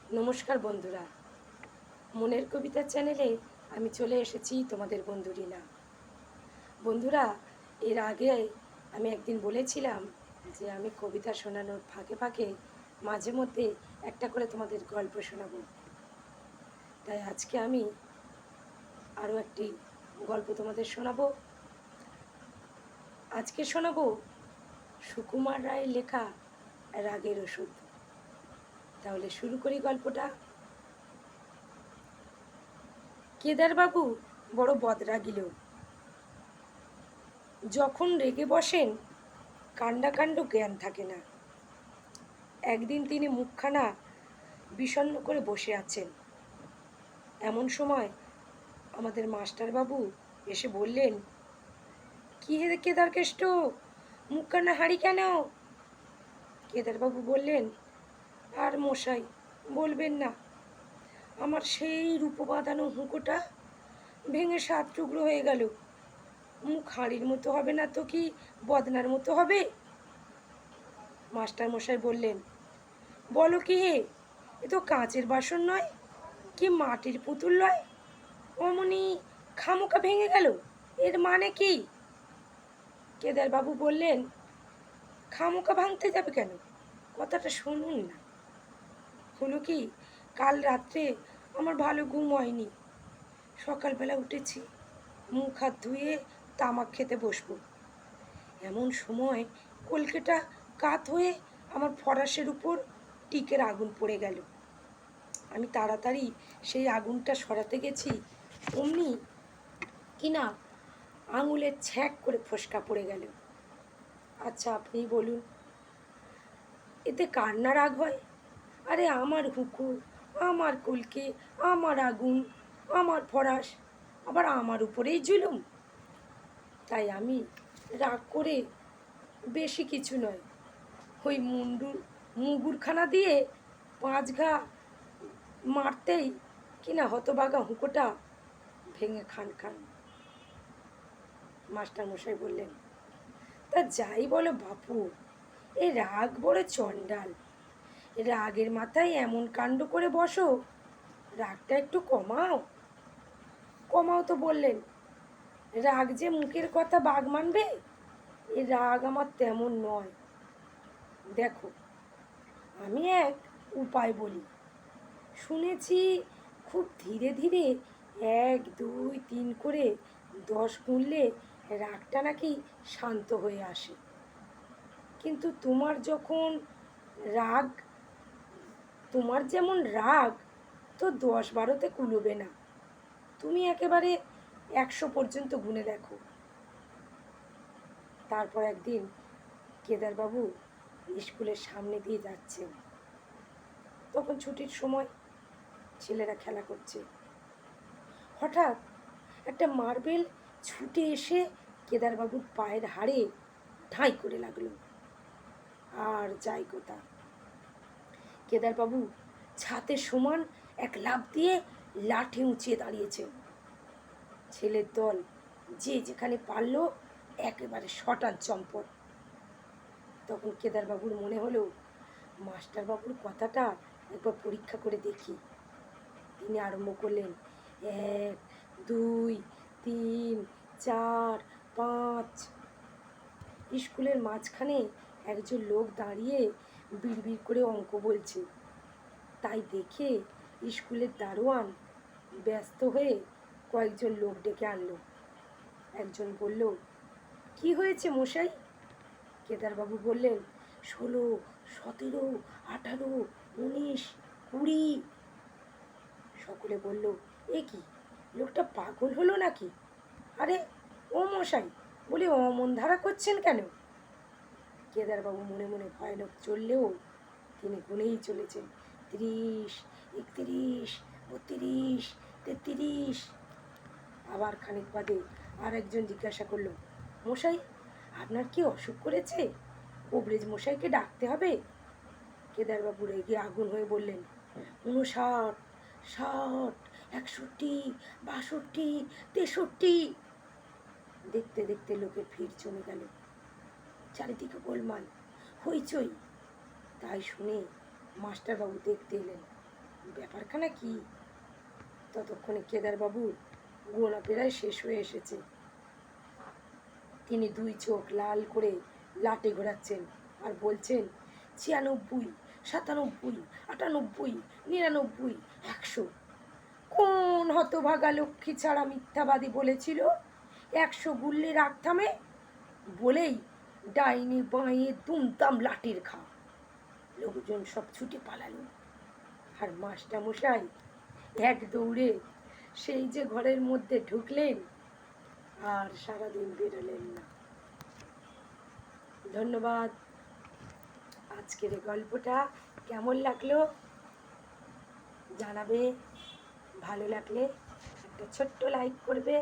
নমস্কার বন্ধুরা, মনের কবিতা চ্যানেলে আমি চলে এসেছি তোমাদের বন্ধু রিনা। বন্ধুরা, এর আগে আমি একদিন বলেছিলাম যে আমি কবিতা শোনানোর ফাঁকে ফাঁকে মাঝে মধ্যে একটা করে তোমাদের গল্প শোনাবো। তাই আজকে আমি আরও একটি গল্প তোমাদের শোনাবো। আজকে শোনাবো সুকুমার রায়ের লেখা রাগের ওষুধ। তাহলে শুরু করি গল্পটা। কেদারবাবু বড় বদরাগী লোক। যখন রেগে বসেন কাণ্ডাকাণ্ড জ্ঞান থাকে না। একদিন তিনি মুখখানা বিষণ্ণ করে বসে আছেন। এমন সময় আমাদের মাস্টারবাবু এসে বললেন, কি হে কেদারকেষ্ট, মুখখানা হাঁড়ি কেন? কেদারবাবু বললেন, আর মশাই বলবেন না, আমার সেই রূপো বাঁধানো হুঁকোটা ভেঙে 7 টুকরো হয়ে গেল। মুখ হাঁড়ির মতো হবে না তো কি বদনার মতো হবে? মাস্টার মশাই বললেন, বলো কি হে, এ তো কাঁচের বাসন নয়, কি মাটির পুতুল নয়, অমনি খামোকা ভেঙে গেল, এর মানে কি? কেদারবাবু বললেন, খামোকা ভাঙতে যাবে কেন, কথাটা শুনুন না। হলো কি, কাল রাত্রে আমার ভালো ঘুম হয়নি। সকালবেলা উঠেছি, মুখ হাত ধুয়ে তামাক খেতে বসবো। এমন সময় কলকেটা কাত হয়ে আমার ফরাসের উপর টিকের আগুন পড়ে গেল। আমি তাড়াতাড়ি সেই আগুনটা সরাতে গেছি, অমনি কিনা আঙুলের ছ্যাঁক করে ফোসকা পড়ে গেল। আচ্ছা আপনিই বলুন, এতে কার না রাগ হয়? আরে আমার হুকু, আমার কলকে, আমার আগুন, আমার ফরাস, আবার আমার উপরেই জুলুম। তাই আমি রাগ করে বেশি কিছু নয়, ওই মুগুরখানা দিয়ে 5 ঘা মারতেই কিনা হতবাগা হুঁকোটা ভেঙে খান খান। মাস্টারমশাই বললেন, তা যাই বলো বাপু, এ রাগ বড় চণ্ডাল। রাগের মাথায় এমন কাণ্ড করে বসো, রাগটা একটু কমাও। কমাও তো বললেন, রাগ যে মুখের কথা বাগ মানবে, এ রাগ আমার তেমন নয়। দেখো, আমি এক উপায় বলি, শুনেছি খুব ধীরে ধীরে 1 2 3 করে 10 গুনলে রাগটা নাকি শান্ত হয়ে আসে। কিন্তু রাগ তোমার যেমন রাগ তো 10 12তে কুলোবে না। তুমি একেবারে 100 পর্যন্ত গুনে দেখো। তারপর একদিন কেদারবাবু স্কুলের সামনে দিয়ে যাচ্ছেন। তখন ছুটির সময়, ছেলেরা খেলা করছে। হঠাৎ একটা মার্বেল ছুটে এসে কেদারবাবুর পায়ের হাড়ে ঠাঁই করে লাগলো। আর যাই কথা, কেদারবাবু ছাতের সমান এক লাফ দিয়ে লাঠি উঁচিয়ে দাঁড়িয়েছেন। ছেলের দল যে যেখানে পারল একেবারে শটান চম্পট। তখন কেদারবাবুর মনে হলো, মাস্টারবাবুর কথাটা একবার পরীক্ষা করে দেখি। তিনি আরম্ভ করলেন, 1 2 3 4 5। স্কুলের মাঝখানে একজন লোক দাঁড়িয়ে বিড়বিড় করে অঙ্ক বলছে। তাই দেখে স্কুলের দারোয়ান ব্যস্ত হয়ে কয়েকজন লোক ডেকে আনলো। একজন বলল, কি হয়েছে মশাই? কেদারবাবু বললেন, 16 17 18 19 20। সকলে বলল, এ কি, লোকটা পাগল হলো নাকি? আরে ও মশাই, বলি অমন ধারা করছেন কেন? কেদারবাবু মনে মনে ভয়ানক চললেও তিনি গুনেই চলেছেন, 30 31 32 33। আবার খানিক বাদে আর একজন জিজ্ঞাসা করলো, মশাই আপনার কি অসুখ করেছে? কবরেজ মশাইকে ডাকতে হবে। কেদারবাবু রেগে আগুন হয়ে বললেন, 59 60 61 62 63। দেখতে দেখতে লোকের ভিড় জমে গেল, চারিদিকে গোলমাল, হইচই। তাই শুনে মাস্টারবাবু দেখতে এলেন। ব্যাপারখানা কি? ততক্ষণে কেদারবাবুর গোনা প্রায় শেষ হয়ে এসেছে। তিনি দুই চোখ লাল করে লাটে ঘোরাচ্ছেন আর বলছেন, 96, 97, 98, 99, 100। কোন হতভাগা লক্ষ্মী ছাড়া মিথ্যাবাদী বলেছিল 100 গুললে রাগ থামে? বলেই ডাইনি বাঁয়ে দুমদাম লাঠির ঘা। লোকজন সব ছুটে পালালো, আর মাস্টারমশাই এক দৌড়ে সেই যে ঘরের মধ্যে ঢুকলেন, আর সারাদিন বেরোলেন না। ধন্যবাদ। আজকের এই গল্পটা কেমন লাগলো জানাবে। ভালো লাগলে একটা ছোট্ট লাইক করবে।